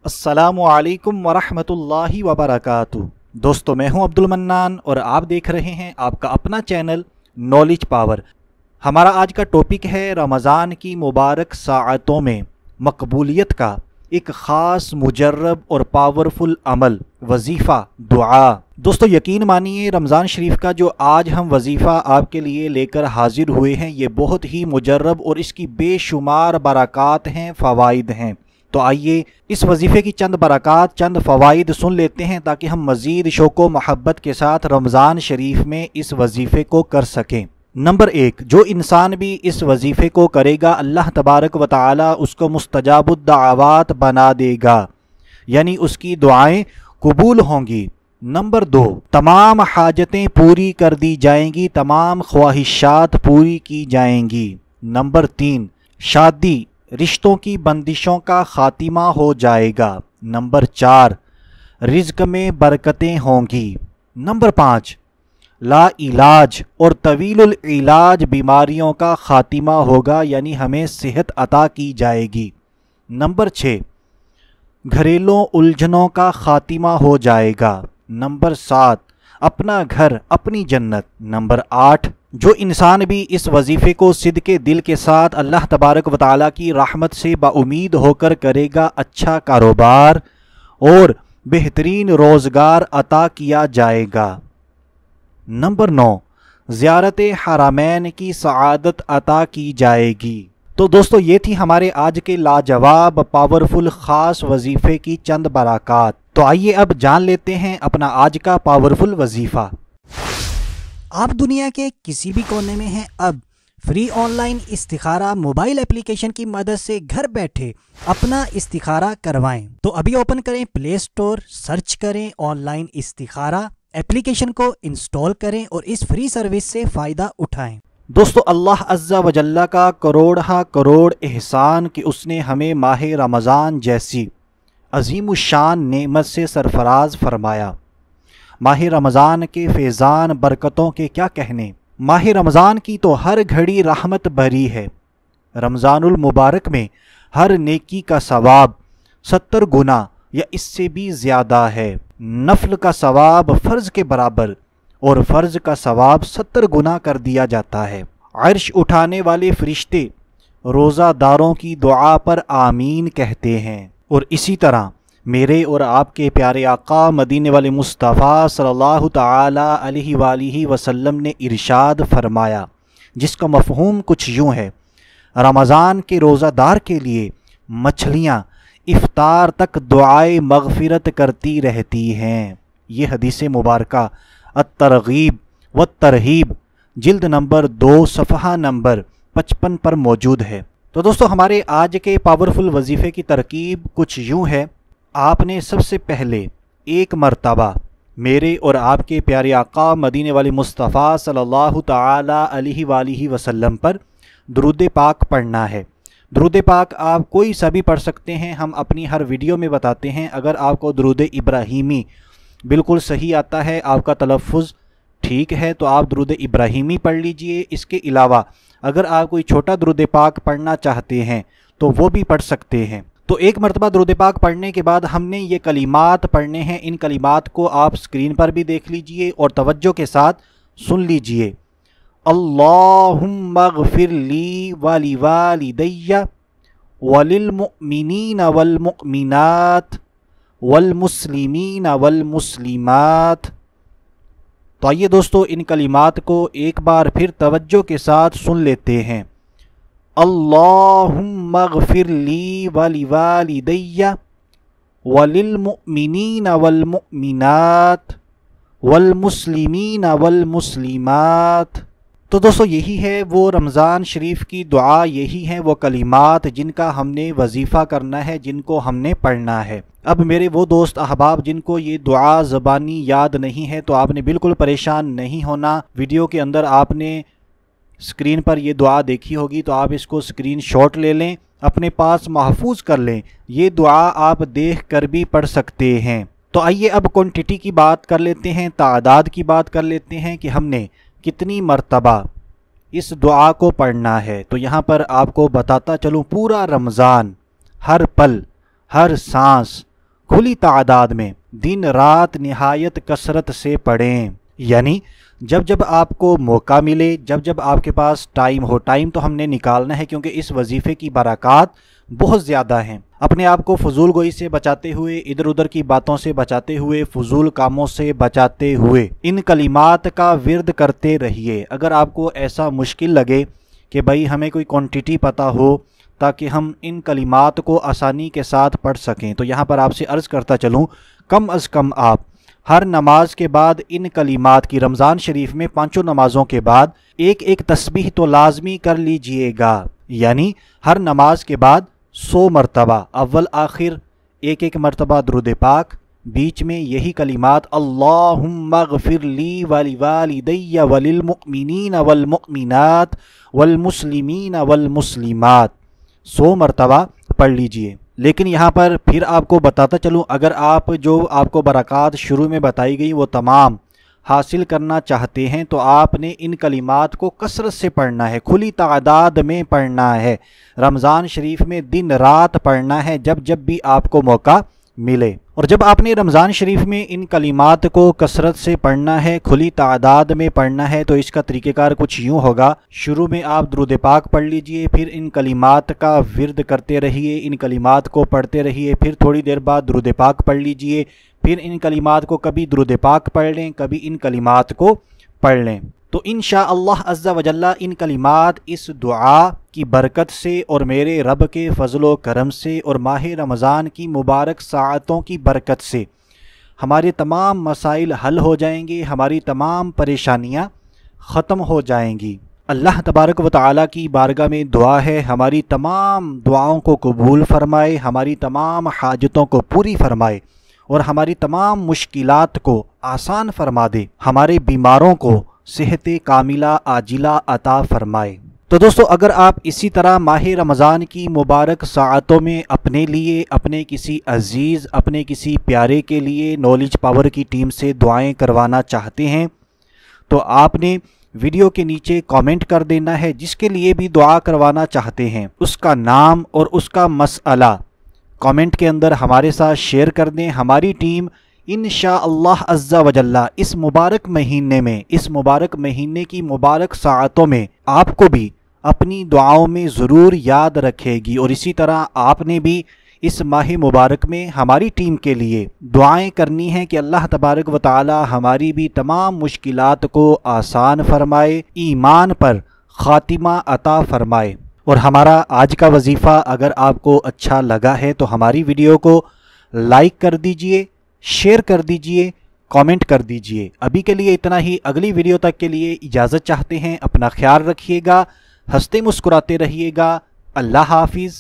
अस्सलामु अलैकुम वरहमतुल्लाहि वबरकातुहू। दोस्तों, मैं हूं अब्दुल मन्नान और आप देख रहे हैं आपका अपना चैनल नॉलेज पावर। हमारा आज का टॉपिक है रमज़ान की मुबारक साअतों में मकबूलियत का एक ख़ास मुजर्रब और पावरफुल अमल, वजीफ़ा दुआ। दोस्तों, यकीन मानिए रमज़ान शरीफ का जो आज हम वजीफ़ा आपके लिए लेकर हाजिर हुए हैं, ये बहुत ही मुजर्रब और इसकी बेशुमार बरक़ात हैं, फ़वाइद हैं। तो आइए इस वजीफ़े की चंद बरक़ात, चंद फ़वाइद सुन लेते हैं ताकि हम मज़ीद शौक़ व मोहब्बत के साथ रमज़ान शरीफ में इस वजीफ़े को कर सकें। नंबर 1, जो इंसान भी इस वजीफ़े को करेगा अल्लाह तबारक व तआला उसको मुस्तजाबुद्दअवात बना देगा, यानी उसकी दुआएं कबूल होंगी। नंबर 2, तमाम हाजतें पूरी कर दी जाएंगी, तमाम ख्वाहिशात पूरी की जाएंगी। नंबर 3, शादी रिश्तों की बंदिशों का ख़ातिमा हो जाएगा। नंबर 4, रिज़्क में बरकतें होंगी। नंबर 5, ला इलाज और तवीलुल इलाज बीमारियों का ख़ातिमा होगा, यानी हमें सेहत अता की जाएगी। नंबर 6, घरेलू उलझनों का ख़ातिमा हो जाएगा। नंबर 7, अपना घर अपनी जन्नत। नंबर 8, जो इंसान भी इस वजीफ़े को सिद्के दिल के साथ अल्लाह तबारक व तआला की रहमत से बाउमीद होकर करेगा, अच्छा कारोबार और बेहतरीन रोज़गार अता किया जाएगा। नंबर 9, ज़ियारत हरमैन की सआदत अता की जाएगी। तो दोस्तों, ये थी हमारे आज के लाजवाब पावरफुल ख़ास वजीफ़े की चंद बरक़ात। तो आइए अब जान लेते हैं अपना आज का पावरफुल वजीफ़ा। आप दुनिया के किसी भी कोने में हैं, अब फ्री ऑनलाइन इस्तिखारा मोबाइल एप्लीकेशन की मदद से घर बैठे अपना इस्तिखारा करवाएं। तो अभी ओपन करें प्ले स्टोर, सर्च करें ऑनलाइन इस्तिखारा, एप्लीकेशन को इंस्टॉल करें और इस फ्री सर्विस से फ़ायदा उठाएं। दोस्तों, अल्लाह अज़्ज़ा व जल्ला का करोड़ करोड़ एहसान कि उसने हमें माह रमज़ान जैसी अज़ीमुश्शान नेमत से सरफराज फरमाया। माह रमज़ान के फैज़ान बरकतों के क्या कहने। माह रमज़ान की तो हर घड़ी रहमत भरी है। रमज़ानुल मुबारक में हर नेकी का सवाब 70 गुना या इससे भी ज़्यादा है। नफल का सवाब फ़र्ज़ के बराबर और फ़र्ज़ का सवाब 70 गुना कर दिया जाता है। अर्श उठाने वाले फ़रिश्ते रोज़ादारों की दुआ पर आमीन कहते हैं। और इसी तरह मेरे और आपके प्यारे आका मदीने वाले मुस्तफ़ा सल्लल्लाहु ताला अलैहि वसल्लम ने इरशाद फरमाया, जिसका मफ़हूम कुछ यूँ है, रमज़ान के रोज़ादार के लिए मछलियाँ इफ्तार तक दुआए मग़फ़िरत करती रहती हैं। ये हदीस मुबारका अत-तरग़ीब व तरहीब जिल्द नंबर 2 सफ़हा नंबर 55 पर मौजूद है। तो दोस्तों, हमारे आज के पावरफुल वजीफ़े की तरकीब कुछ यूँ है। आपने सबसे पहले एक मरतबा मेरे और आपके प्यारे आका मदीने वाले मुस्तफ़ा सल्लल्लाहु ताला अलैहि वसल्लम पर दुरूद पाक पढ़ना है। दुरूद पाक आप कोई सा भी पढ़ सकते हैं, हम अपनी हर वीडियो में बताते हैं। अगर आपको दुरूद इब्राहीमी बिल्कुल सही आता है, आपका तलफ़ुज़ ठीक है, तो आप दुरूद इब्राहीमी पढ़ लीजिए। इसके अलावा अगर आप कोई छोटा दुरूद पाक पढ़ना चाहते हैं तो वो भी पढ़ सकते हैं। तो एक मरतबा दुरूद पाक पढ़ने के बाद हमने ये कलिमात पढ़ने हैं। इन कलिमात को आप स्क्रीन पर भी देख लीजिए और तवज्जो के साथ सुन लीजिए। अल्लाहुम्मा ग़फ़िर ली व लिवालिदैया वलिल मुअमिनीना वल मुअमिनात वल मुस्लिमीना वल मुस्लिमात। तो आइए दोस्तों, इन कलिमात को एक बार फिर तवज्जो के साथ सुन लेते हैं। अल्लाहुम्मा ग़फ़िर ली व लिवालिदैया वलिल मुअमिनीना वल मुअमिनात वल मुस्लिमीना वल मुस्लिमात। तो दोस्तों, यही है वो रमज़ान शरीफ की दुआ, यही है वो कलिमात जिनका हमने वजीफ़ा करना है, जिनको हमने पढ़ना है। अब मेरे वो दोस्त अहबाब जिनको ये दुआ ज़बानी याद नहीं है, तो आपने बिल्कुल परेशान नहीं होना। वीडियो के अंदर आपने स्क्रीन पर ये दुआ देखी होगी, तो आप इसको स्क्रीन शॉट ले लें, अपने पास महफूज कर लें। ये दुआ आप देख कर भी पढ़ सकते हैं। तो आइए अब क्वांटिटी की बात कर लेते हैं, तादाद की बात कर लेते हैं कि हमने कितनी मरतबा इस दुआ को पढ़ना है। तो यहाँ पर आपको बताता चलूँ, पूरा रमज़ान हर पल, हर सांस, کھلی تعداد میں دن رات نہایت کثرت سے پڑھیں۔ یعنی جب جب آپ کو موقع ملے، جب جب آپ کے پاس ٹائم ہو، ٹائم تو ہم نے نکالنا ہے کیونکہ اس وظیفے کی برکات بہت زیادہ ہیں۔ اپنے آپ کو فضول گوئی سے بچاتے ہوئے، ادھر ادھر کی باتوں سے بچاتے ہوئے، فضول کاموں سے بچاتے ہوئے ان کلمات کا ورد کرتے رہیے۔ اگر آپ کو ایسا مشکل لگے کہ بھائی ہمیں کوئی کوانٹٹی پتہ ہو تاکہ ہم ان کلمات کو آسانی کے ساتھ پڑھ سکیں، تو یہاں پر آپ سے عرض کرتا چلوں، کم از کم آپ ہر نماز کے بعد ان کلمات کی، رمضان شریف میں 5 نمازوں کے بعد ایک ایک تسبیح تو لازمی کر لیجئے گا۔ یعنی ہر نماز کے بعد 100 مرتبہ اول آخر ایک ایک مرتبہ درود پاک، بیچ میں یہی کلمات اللہم اغفر لی ولوالدی وللمؤمنین والمؤمنات والمسلمین والمسلمات 100 مرتبہ پڑھ لیجئے۔ لیکن یہاں پر پھر آپ کو بتاتا چلوں، اگر آپ جو آپ کو برکات شروع میں بتائی گئی وہ تمام حاصل کرنا چاہتے ہیں تو آپ نے ان کلمات کو کثرت سے پڑھنا ہے، کھلی تعداد میں پڑھنا ہے، رمضان شریف میں دن رات پڑھنا ہے جب جب بھی آپ کو موقع ملے۔ اور جب آپ نے رمضان شریف میں ان کلمات کو کثرت سے پڑھنا ہے، کھلی تعداد میں پڑھنا ہے، تو اس کا طریقہ کار کچھ یوں ہوگا۔ شروع میں آپ درود پاک پڑھ لیجئے، پھر ان کلمات کا ورد کرتے رہیے، ان کلمات کو پڑھتے رہیے، پھر تھوڑی دیر بعد درود پاک پڑھ لیجئے، پھر ان کلمات کو کبھی درود پاک پڑھ لیں، کبھی ان کلمات کو پڑھ لیں۔ تو انشاءاللہ عز و جل ان کلمات اس دعا کی برکت سے اور میرے رب کے فضل و کرم سے اور ماہ رمضان کی مبارک ساعتوں کی برکت سے ہمارے تمام مسائل حل ہو جائیں گے، ہماری تمام پریشانیاں ختم ہو جائیں گی۔ اللہ تبارک و تعالیٰ کی بارگاہ میں دعا ہے ہماری تمام دعاؤں کو قبول فرمائے، ہماری تمام حاجتوں کو پوری فرمائے اور ہماری تمام مشکلات کو آسان فرما دے، ہمارے بیماروں کو صحت کاملہ عاجلہ عطا فرمائے۔ تو دوستو، اگر آپ اسی طرح ماہ رمضان کی مبارک ساعتوں میں اپنے لیے، اپنے کسی عزیز، اپنے کسی پیارے کے لیے نالج پاور کی ٹیم سے دعائیں کروانا چاہتے ہیں تو آپ نے ویڈیو کے نیچے کامنٹ کر دینا ہے۔ جس کے لیے بھی دعا کروانا چاہتے ہیں اس کا نام اور اس کا مسئلہ کامنٹ کے اندر ہمارے ساتھ شیئر کر دیں۔ ہماری ٹیم انشاءاللہ عز و جل اس مبارک مہینے میں، اس مبارک مہینے کی مبارک ساعتوں میں آپ کو بھی اپنی دعاؤں میں ضرور یاد رکھے گی، اور اسی طرح آپ نے بھی اس ماہ مبارک میں ہماری ٹیم کے لیے دعائیں کرنی ہیں کہ اللہ تبارک و تعالی ہماری بھی تمام مشکلات کو آسان فرمائے، ایمان پر خاتمہ عطا فرمائے۔ اور ہمارا آج کا وظیفہ اگر آپ کو اچھا لگا ہے تو ہماری ویڈیو کو لائک کر دیجئے، شیئر کر دیجئے، کامنٹ کر دیجئے۔ ابھی کے لیے اتنا ہی، اگلی ویڈیو تک کے لیے اجازت چاہتے ہیں۔ اپنا خیال رکھیے گا، ہنستے مسکراتے رہیے گا۔ اللہ حافظ۔